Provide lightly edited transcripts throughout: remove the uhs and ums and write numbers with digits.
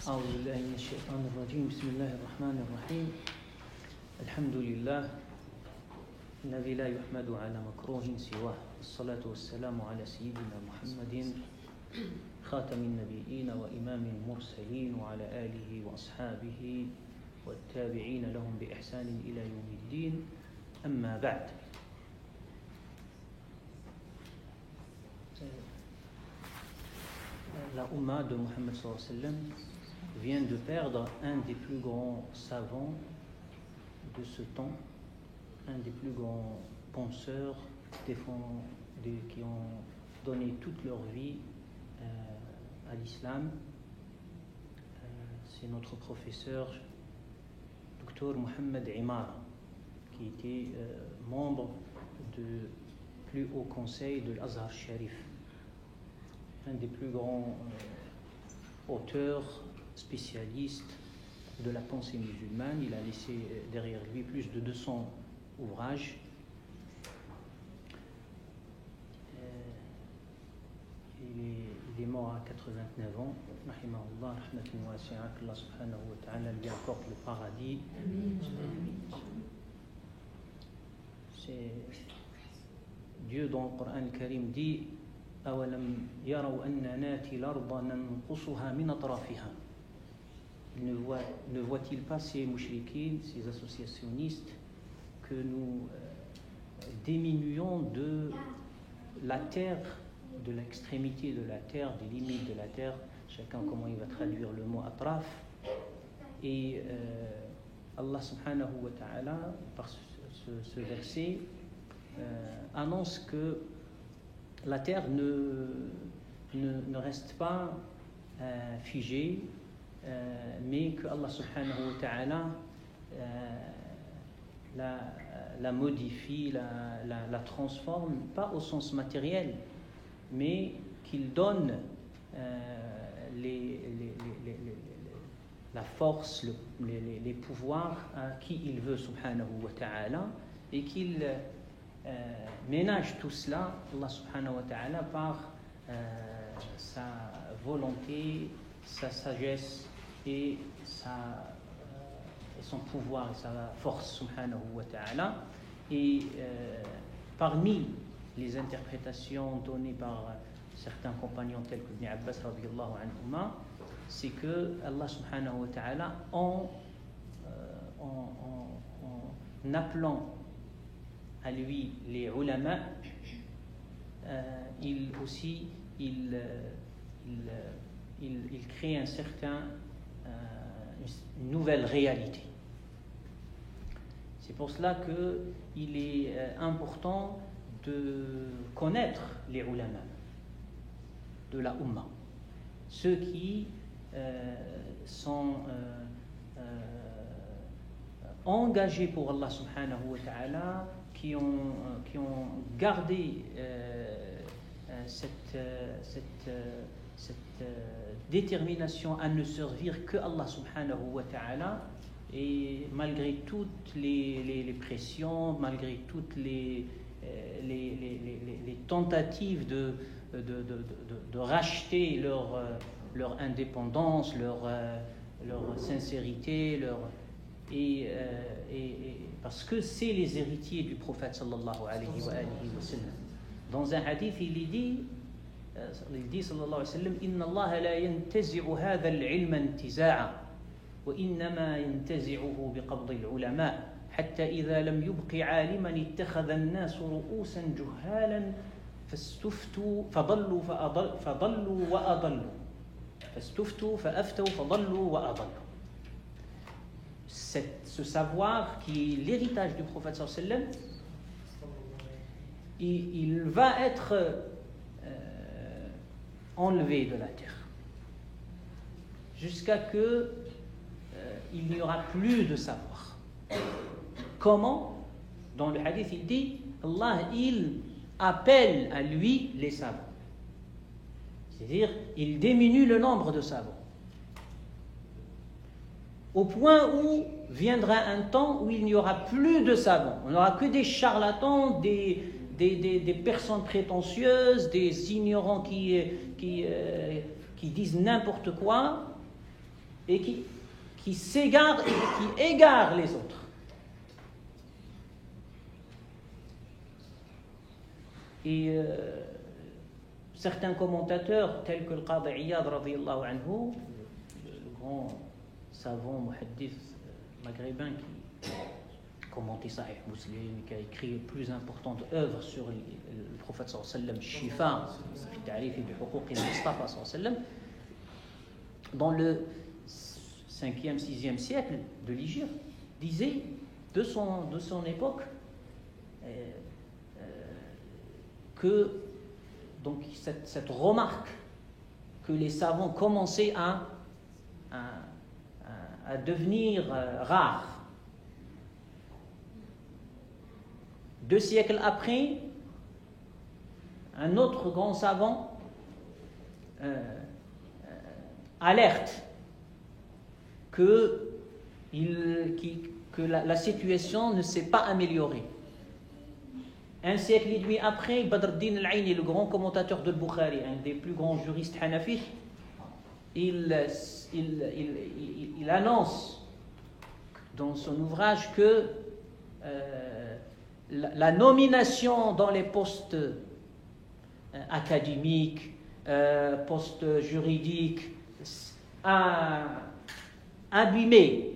أعوذ بالله من الشيطان الرجيم بسم الله الرحمن الرحيم الحمد لله الذي لا يحمد على مكروه سواه والصلاة والسلام على سيدنا محمد خاتم النبيين وإمام المرسلين وعلى آله وأصحابه والتابعين لهم بإحسان إلى يوم الدين أما بعد. La Ummah de Mohammed sallallahu alayhi wa sallam vient de perdre un des plus grands savants de ce temps, un des plus grands penseurs qui ont donné toute leur vie à l'islam. C'est notre professeur, Dr Mohamed Imara, qui était membre du plus haut conseil de l'Azhar Sharif, un des plus grands auteurs, spécialistes de la pensée musulmane. Il a laissé derrière lui plus de 200 ouvrages. Il est mort à 89 ans. Rahimahullah, rahmatun wasi'a, qu'Allah subhanahu wa ta'ala lui accorde le paradis. C'est Dieu dans le Coran Karim dit أَوَلَمْ يَرَوْا أَنَّا نَاتِي الْأَرْضَ نَنْقُصُهَا مِنْ أَطْرَافِهَا. Ne voit-il pas ces mouchriquins, ces associationnistes, que nous diminuons de la terre, de l'extrémité de la terre, des limites de la terre, chacun comment il va traduire le mot atraf, et Allah subhanahu wa ta'ala par ce verset annonce que la terre ne reste pas figée, mais que Allah subhanahu wa ta'ala la modifie, la transforme, pas au sens matériel, mais qu'il donne la force, les pouvoirs à qui il veut subhanahu wa ta'ala, et qu'il ménage tout cela, Allah subhanahu wa ta'ala, par sa volonté, sa sagesse et son pouvoir et sa force subhanahu wa ta'ala. Et parmi les interprétations données par certains compagnons tels que Ibn Abbas radiyallahu anhuma, c'est que Allah subhanahu wa ta'ala en appelant à lui les ulama, il crée une nouvelle réalité. C'est pour cela qu'il est important de connaître les ulama de la Ummah, ceux qui sont engagés pour Allah subhanahu wa ta'ala, qui ont gardé cette détermination à ne servir que Allah subhanahu wa ta'ala, et malgré toutes les pressions, malgré toutes les tentatives de racheter leur indépendance, leur sincérité, et parce que c'est les héritiers du prophète sallallahu alayhi wa sallam. Dans un hadith, il dit sallallahu alayhi wa sallam, inna Allah la yantazi'u hadha al-ilma intiza'a wa innama yantazi'uhu biqabd al-ulama hatta idha lam yubqi 'aliman ittakhadha an-nas ru'usan juhalan fastuftu fadallu wa adallu fastuftu fa'aftaw fadallu wa adallu. Ce savoir qui est l'héritage du prophète sallallahu alayhi wa sallam, il va être enlevé de la terre jusqu'à que il n'y aura plus de savoir. Comment? Dans le hadith, il dit Allah, il appelle à lui les savants, c'est-à-dire il diminue le nombre de savants, au point où viendra un temps où il n'y aura plus de savants. On n'aura que des charlatans, des personnes prétentieuses, des ignorants qui disent n'importe quoi, et qui s'égare et qui égare les autres. Et certains commentateurs, tels que le Qadi Iyad, radiyallahu anhu, le grand savant muhaddith maghrébin qui commenté Sahih Muslim, qui a écrit plus importante œuvre sur le prophète sallallahu alayhi wa sallam, Shifa, fi ta'rif bi huquq al-Mustafa sallallahu alayhi wa sallam, dans le 5e, 6e siècle de l'Hégire, disait de son époque que donc cette remarque que les savants commençaient à devenir rares. 2 siècles après, un autre grand savant alerte que la situation ne s'est pas améliorée. 1 siècle et demi après, Badr ad-Din al-Aini, le grand commentateur de Bukhari, un des plus grands juristes hanafis, il annonce dans son ouvrage que la nomination dans les postes académiques, postes juridiques, a abîmé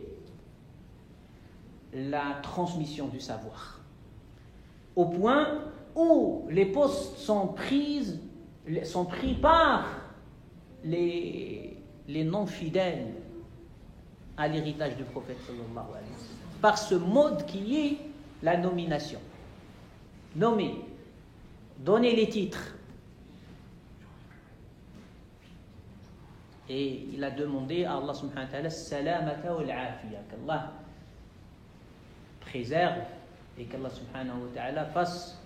la transmission du savoir. Au point où les postes sont pris par les non-fidèles à l'héritage du prophète sallallahu alayhi wa sallam, par ce mode qui est la nomination. Nommer, donner les titres. Et il a demandé à Allah subhanahu wa ta'ala salamata wal afiya, qu'Allah préserve et qu'Allah subhanahu wa ta'ala fasse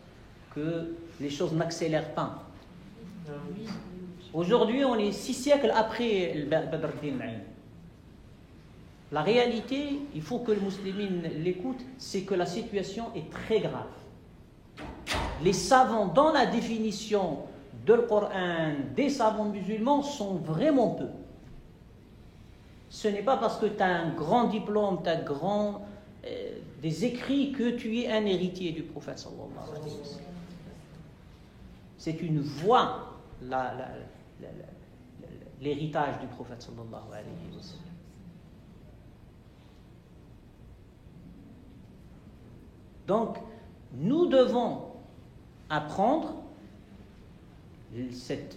que les choses n'accélèrent pas. Aujourd'hui, on est 6 siècles après le Badr ad-Din al-Aini. La réalité, il faut que le musulman l'écoute, c'est que la situation est très grave. Les savants, dans la définition de le Coran, des savants musulmans, sont vraiment peu. Ce n'est pas parce que tu as un grand diplôme, tu as des écrits que tu es un héritier du prophète sallallahu alayhi wa sallam. C'est une voie, l'héritage du prophète sallallahu alayhi wa sallam. Donc, nous devons apprendre c'est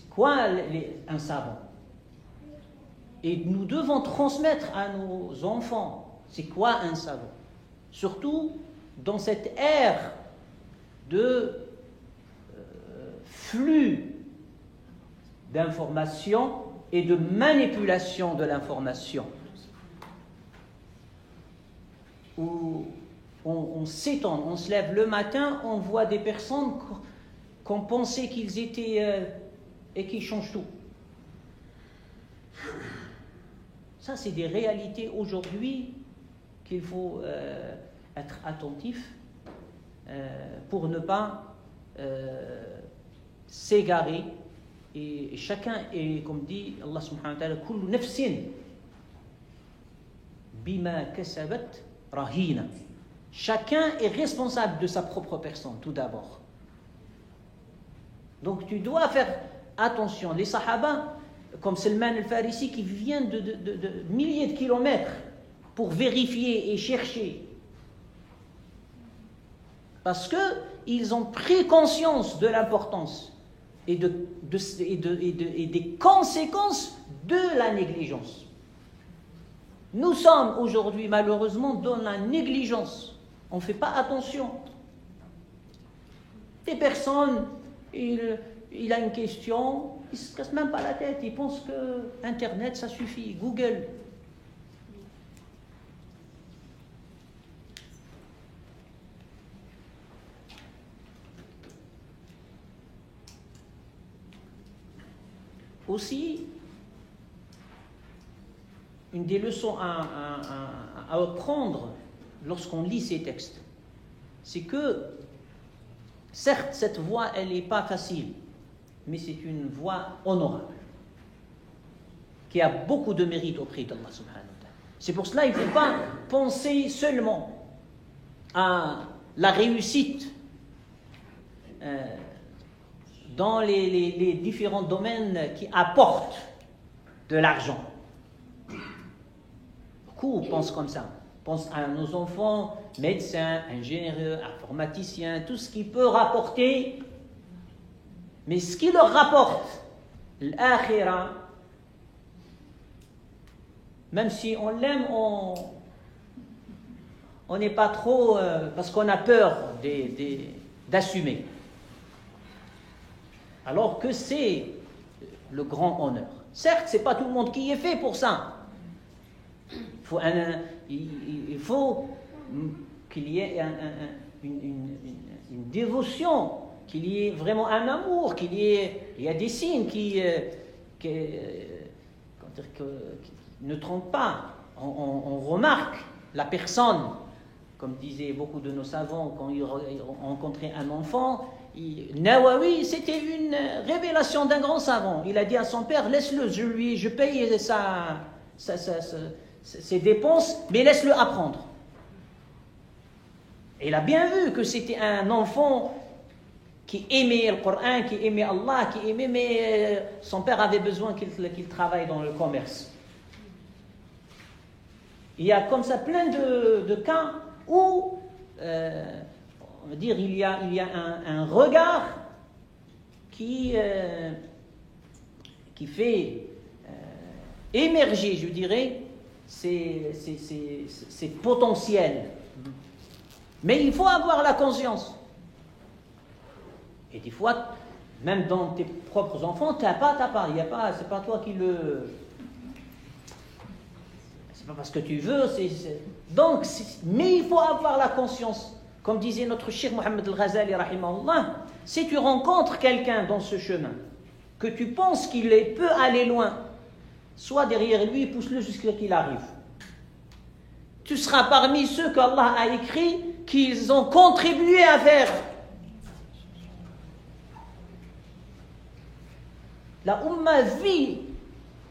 quoi un savant. Et nous devons transmettre à nos enfants c'est quoi un savant. Surtout dans cette ère de flux d'informations et de manipulation de l'information, où on s'étonne, on se lève le matin, on voit des personnes qu'on pensait qu'ils étaient et qui changent tout. Ça, c'est des réalités aujourd'hui qu'il faut être attentif pour ne pas s'égarer. Et chacun est, comme dit Allah subhanahu wa ta'ala, kullu nafsin bima kasabat rahina. Chacun est responsable de sa propre personne, tout d'abord. Donc tu dois faire attention. Les Sahaba, comme Salman al-Farisi, qui viennent de milliers de kilomètres pour vérifier et chercher. Parce qu'ils ont pris conscience de l'importance et des conséquences de la négligence. Nous sommes aujourd'hui, malheureusement, dans la négligence. On ne fait pas attention. Des personnes, il a une question, il ne se casse même pas la tête, il pense que Internet, ça suffit, Google. Aussi, une des leçons à apprendre lorsqu'on lit ces textes, c'est que, certes, cette voie, elle n'est pas facile, mais c'est une voie honorable. qui a beaucoup de mérite auprès d'Allah subhanahu wa ta'ala. C'est pour cela qu'il ne faut pas penser seulement à la réussite dans les différents domaines qui apportent de l'argent. Beaucoup pensent comme ça. Pensent à nos enfants, médecins, ingénieurs, informaticiens, tout ce qui peut rapporter. Mais ce qui leur rapporte l'akhira, même si on l'aime, on n'est pas trop, parce qu'on a peur d'assumer. Alors que c'est le grand honneur. Certes, ce n'est pas tout le monde qui est fait pour ça. Il faut qu'il y ait une dévotion, qu'il y ait vraiment un amour, il y a des signes qui ne trompent pas. On remarque la personne, comme disaient beaucoup de nos savants, quand ils rencontraient un enfant, Nawawi, c'était une révélation d'un grand savant. Il a dit à son père, laisse-le, je paye ses dépenses, mais laisse-le apprendre. Et il a bien vu que c'était un enfant qui aimait le Coran, qui aimait Allah, mais son père avait besoin qu'il travaille dans le commerce. Il y a comme ça plein de cas où, on va dire, il y a un regard qui fait émerger, je dirais, ces potentiels. Mais il faut avoir la conscience. Et des fois, même dans tes propres enfants, t'as pas. C'est pas toi qui le... C'est pas parce que tu veux. Mais il faut avoir la conscience. Comme disait notre cheikh Mohammed al-Ghazali, rahimahullah, si tu rencontres quelqu'un dans ce chemin, que tu penses qu'il peut aller loin, sois derrière lui, pousse-le jusqu'à qu'il arrive. Tu seras parmi ceux qu'Allah a écrit qu'ils ont contribué à faire. La Ummah vit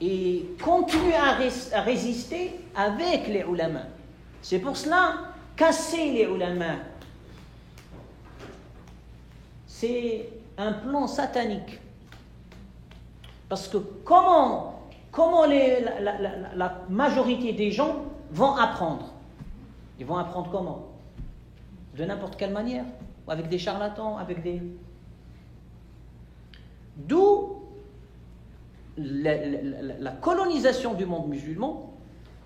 et continue à résister avec les ulama. C'est pour cela, casser les ulama, c'est un plan satanique. Parce que comment la majorité des gens vont apprendre? Ils vont apprendre comment? De n'importe quelle manière. Ou avec des charlatans, D'où la colonisation du monde musulman.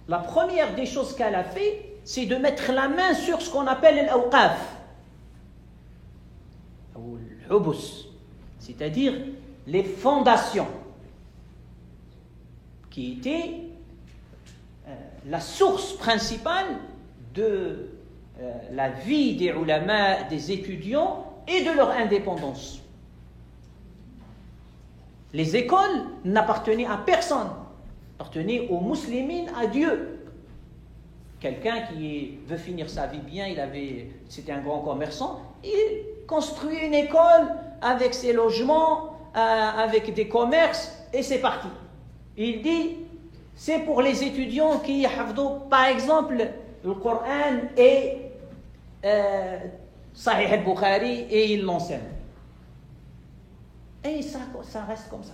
La première des choses qu'elle a fait, c'est de mettre la main sur ce qu'on appelle l'awqaf, ou l'hubus, c'est-à-dire les fondations, qui étaient la source principale de la vie des ulama, des étudiants et de leur indépendance. Les écoles n'appartenaient à personne, appartenaient aux musulmans, à Dieu. Quelqu'un qui veut finir sa vie bien, c'était un grand commerçant, il construit une école avec ses logements, avec des commerces, et c'est parti. Il dit, c'est pour les étudiants qui hafdou, par exemple, le Coran et Sahih al-Bukhari, et ils l'enseignent. Et ça reste comme ça.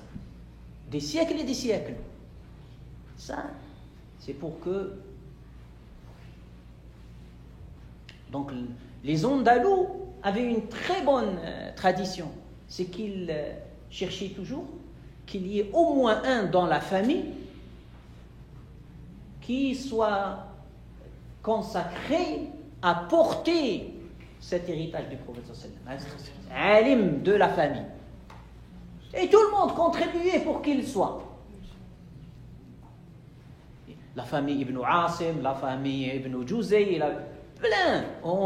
Des siècles et des siècles. Ça, c'est pour que... Donc, les Andalous avaient une très bonne tradition. C'est qu'ils cherchaient toujours qu'il y ait au moins un dans la famille qui soit consacré à porter cet héritage du prophète sallallahu alayhi wa sallam, alim de la famille. Et tout le monde contribuait pour qu'il soit. La famille Ibn Asim, la famille Ibn Juzay, plein. Quand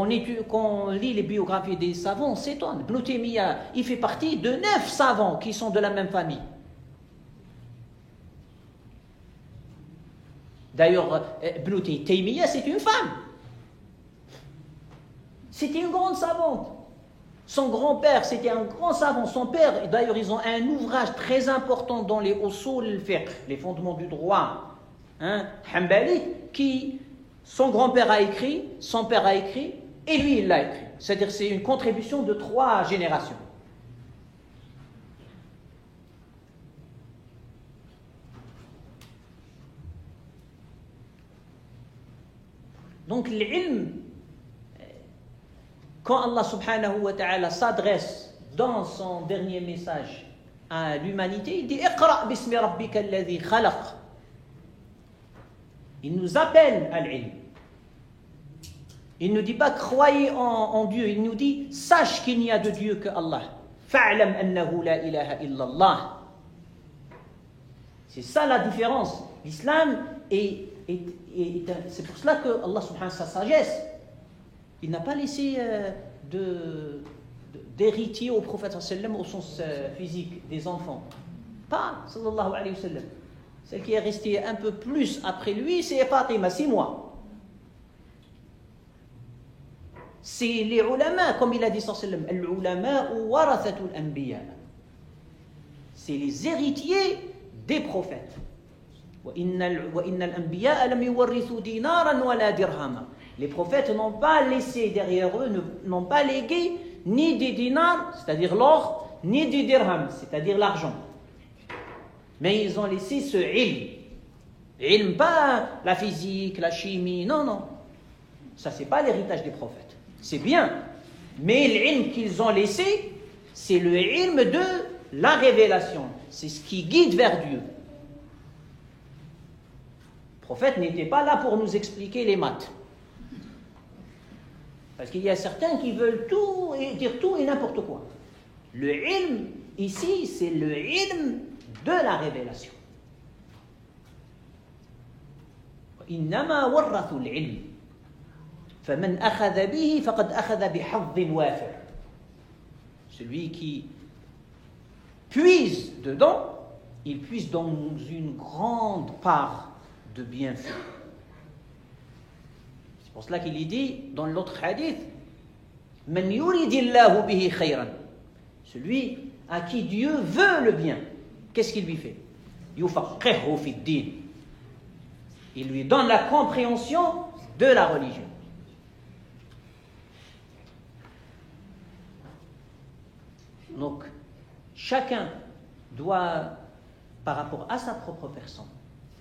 on lit les biographies des savants, on s'étonne. Ibn Taymiyyah, il fait partie de 9 savants qui sont de la même famille. D'ailleurs, Ibn Taymiyyah, c'est une femme. C'était une grande savante. Son grand-père, c'était un grand savant. Son père, d'ailleurs, ils ont un ouvrage très important dans les usul al-fiqh, les fondements du droit, Hanbali, qui son grand-père a écrit, son père a écrit, et lui, il l'a écrit. C'est-à-dire c'est une contribution de 3 générations. Donc l'ilm, quand Allah subhanahu wa ta'ala s'adresse dans son dernier message à l'humanité, il dit « Iqra' bismi rabbika alladhi khalaq ». Il nous appelle à l'ilm. Il ne dit pas « croyez en Dieu », il nous dit « sache qu'il n'y a de Dieu que Allah ». « Fa'lam annahu la ilaha illallah ». C'est ça la différence. L'islam c'est pour cela que Allah subhanahu sa sagesse, il n'a pas laissé d'héritier au prophète sallam au sens physique des enfants. Pas, sallallahu alayhi wa sallam. Celle qui est restée un peu plus après lui, c'est Fatima, 6 mois. C'est les ulama, comme il a dit sallallahu alayhi wa sallam, al-ulama warathatul anbiya. C'est les héritiers des prophètes. Les prophètes n'ont pas laissé derrière eux, n'ont pas légué ni des dinars, c'est-à-dire l'or, ni des dirhams, c'est-à-dire l'argent. Mais ils ont laissé ce ilm. Ilm, pas la physique, la chimie, non, non. Ça, c'est pas l'héritage des prophètes. C'est bien. Mais l'ilm qu'ils ont laissé, c'est le ilm de la révélation. C'est ce qui guide vers Dieu. Le prophète n'était pas là pour nous expliquer les maths. Parce qu'il y a certains qui veulent tout et dire tout et n'importe quoi. Le ilm, ici, c'est le ilm de la révélation. إنما ورثوا العلم فمن أخذ به فقد أخذ بحظ وافر. Celui qui puise dedans, il puise dans une grande part de bienfaits. C'est pour cela qu'il est dit dans l'autre hadith, Man yuridillahu bihi khayran. Celui à qui Dieu veut le bien, qu'est-ce qu'il lui fait? Yufaqqihhu fi ddin. Il lui donne la compréhension de la religion. Donc, chacun doit, par rapport à sa propre personne,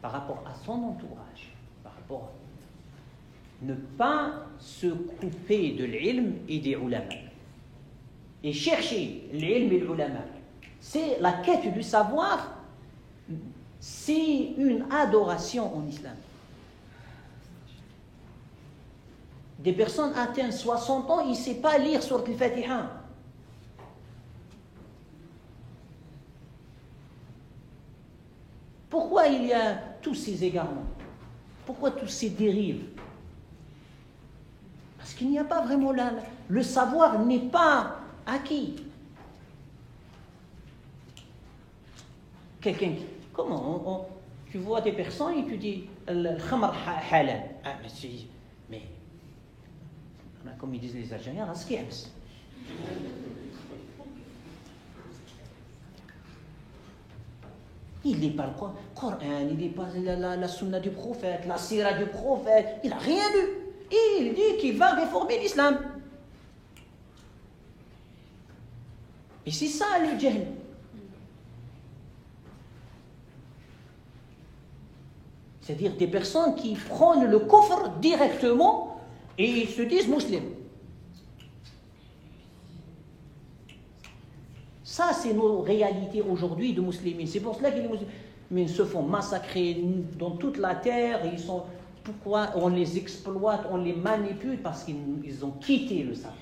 par rapport à son entourage, par rapport ne pas se couper de l'ilm et des ulama. Et chercher l'ilm et l'ulama. C'est la quête du savoir, c'est une adoration en islam. Des personnes atteintes 60 ans, ils ne savent pas lire Sourate al-Fatiha. Pourquoi il y a tous ces égarements? Pourquoi tous ces dérives? Parce qu'il n'y a pas vraiment le savoir n'est pas acquis. Quelqu'un qui... Comment tu vois des personnes et tu dis le khamar halal. Ah, mais comme ils disent les Algériens, raskiabs. Il n'est pas le Coran, il n'est pas la sunna du prophète, la sira du prophète, il n'a rien lu. Et il dit qu'il va réformer l'islam. Et c'est ça le jahl. C'est-à-dire des personnes qui prennent le kufr directement et ils se disent musulmans. Ça, c'est nos réalités aujourd'hui de musulmans. C'est pour cela que les musulmans se font massacrer dans toute la terre. Ils sont, pourquoi on les exploite, on les manipule? Parce qu'ils ont quitté le savoir.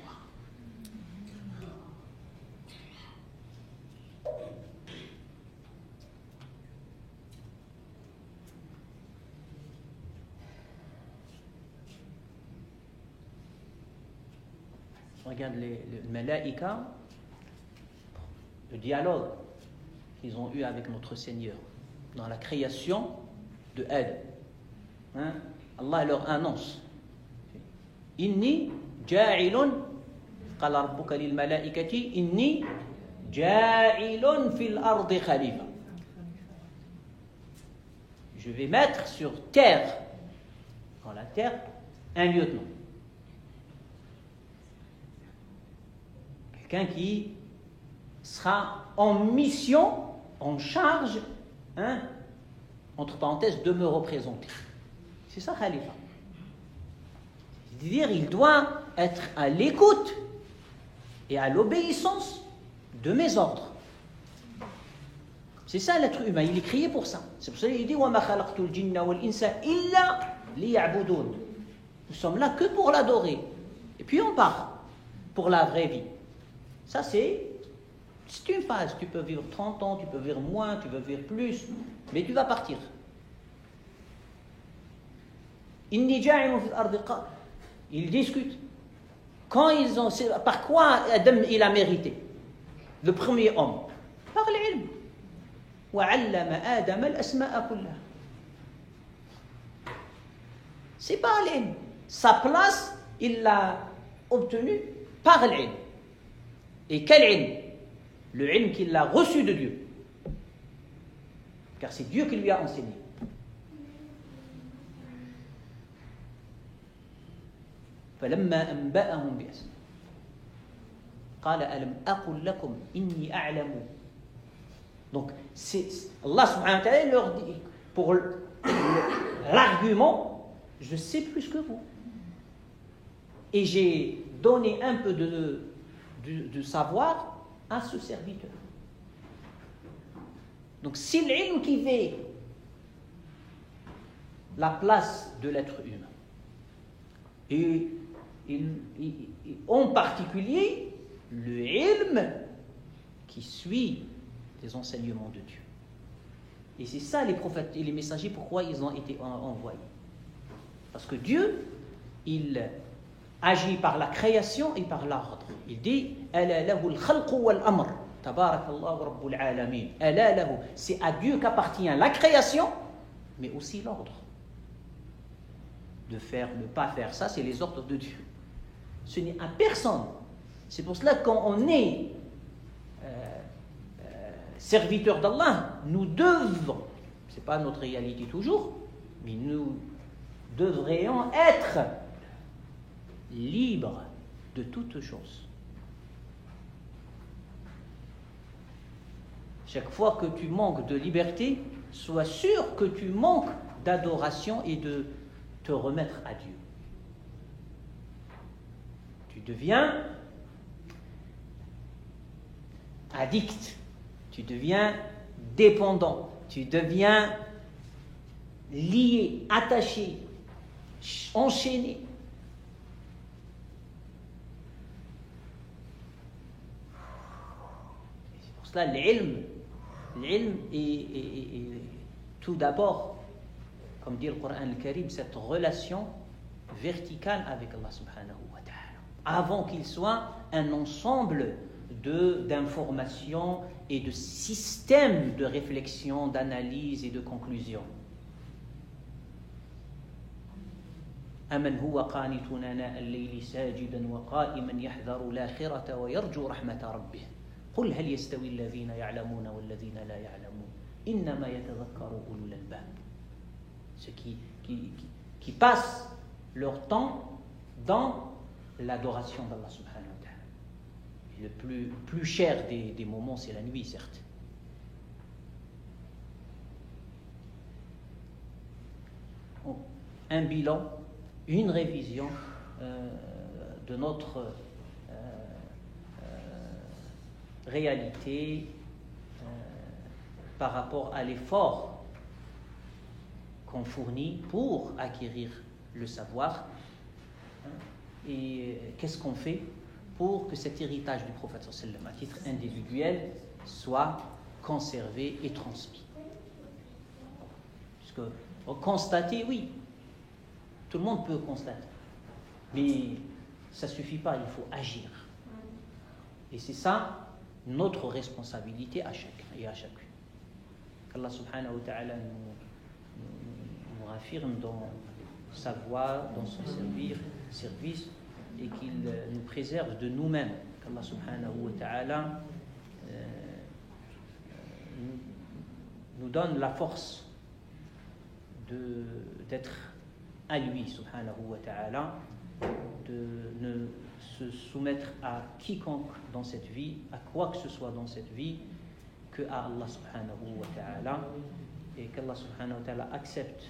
Regarde les malaïka, le dialogue qu'ils ont eu avec notre Seigneur dans la création de Adam. Allah leur annonce Inni ja'ilun قال ربك للملائكة إني جاعل في الأرض خليفة. Je vais mettre sur terre, dans la terre, un lieutenant. Quelqu'un qui sera en mission, en charge, entre parenthèses, de me représenter. C'est ça, Khalifa. C'est-à-dire, il doit être à l'écoute et à l'obéissance de mes ordres. C'est ça l'être humain, il est créé pour ça. C'est pour ça qu'il dit وَمَا خَلَقْتُ الْجِنَّ وَالْإِنسَ إِلَّا لِيَعْبُدُونَ. Nous sommes là que pour l'adorer. Et puis on part pour la vraie vie. Ça c'est une phase. Tu peux vivre 30 ans, tu peux vivre moins, tu peux vivre plus, mais tu vas partir. إِنِّي جَاعِلٌ فِي الْأَرْضِ. Ils discutent. Quand ils ont, par quoi Adam il a mérité? Le premier homme. Par l'ilm. وعلم آدم الأسماء كلها. C'est par l'ilm. Sa place, il l'a obtenue par l'ilm. Et quel ilm? Le ilm qu'il a reçu de Dieu. Car c'est Dieu qui lui a enseigné. فلما أنبأهم بأسمائهم قال ألم أقل لكم إني أعلم. Donc, Allah subhanahu wa ta'ala leur dit, pour l'argument, je sais plus que vous. Et j'ai donné un peu de savoir à ce serviteur. Donc, c'est l'ilm qui fait la place de l'être humain. Et en particulier, le ilm qui suit les enseignements de Dieu. Et c'est ça les prophètes et les messagers, pourquoi ils ont été envoyés. Parce que Dieu, il agit par la création et par l'ordre. Il dit Ala lahu al-khalqu wal-amr. Tabarakallahu rabbul alamin. Ala lahu. C'est à Dieu qu'appartient la création, mais aussi l'ordre. De faire, ne pas faire, ça c'est les ordres de Dieu. Ce n'est à personne. C'est pour cela que quand on est serviteurs d'Allah, nous devons, ce n'est pas notre réalité toujours, mais nous devrions être libres de toutes choses. Chaque fois que tu manques de liberté, sois sûr que tu manques d'adoration et de te remettre à Dieu. Tu deviens addict. Tu deviens dépendant, tu deviens lié, attaché, enchaîné. C'est pour cela l'ilm est tout d'abord, comme dit le Coran al-Karim, cette relation verticale avec Allah subhanahu wa ta'ala, avant qu'il soit un ensemble d'informations et de systèmes de réflexion, d'analyse et de conclusion. أمن هو قانت آناء الليل ساجدا وقائما يحذر الآخرة ويرجو رحمة ربه قل هل يستوي الذين يعلمون والذين لا يعلمون إنما يتذكر أولو الألباب. Ceux qui passent leur temps dans l'adoration d'Allah subhanahu wa ta'ala. Le plus cher des moments, c'est la nuit, certes. Un bilan, une révision de notre réalité par rapport à l'effort qu'on fournit pour acquérir le savoir. Et qu'est-ce qu'on fait pour que cet héritage du prophète sallallahu alayhi wa sallam, à titre individuel, soit conservé et transmis. Parce que constater, oui, tout le monde peut constater, mais ça ne suffit pas, il faut agir. Et c'est ça notre responsabilité à chacun et à chacune. Qu'Allah subhanahu wa ta'ala nous affirme dans sa voie, dans son service, et qu'il nous préserve de nous-mêmes, qu'Allah subhanahu wa ta'ala nous donne la force d'être à lui subhanahu wa ta'ala, de ne se soumettre à quiconque dans cette vie, à quoi que ce soit dans cette vie, que à Allah subhanahu wa ta'ala, et qu'Allah subhanahu wa ta'ala accepte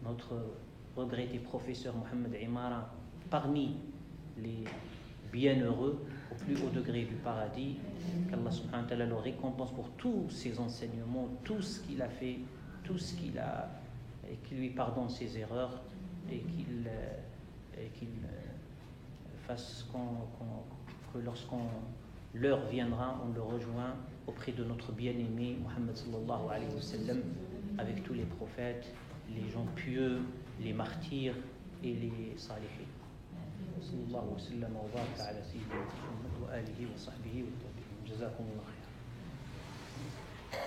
notre regretté professeur Mohamed Imara parmi les bienheureux au plus haut degré du paradis, qu'Allah subhanahu wa ta'ala le récompense pour tous ses enseignements, tout ce qu'il a fait, tout ce qu'il a, et qu'il lui pardonne ses erreurs, et qu'il fasse que lorsqu'on l'heure viendra, on le rejoint auprès de notre bien-aimé Muhammad sallallahu alayhi wa sallam, avec tous les prophètes, les gens pieux, les martyrs et les salihin. Sallallahu wa sallam wa baraka ala sayyidina Muhammad wa alihi wa sahbihi wa tabi'in. Jazakumullah khair.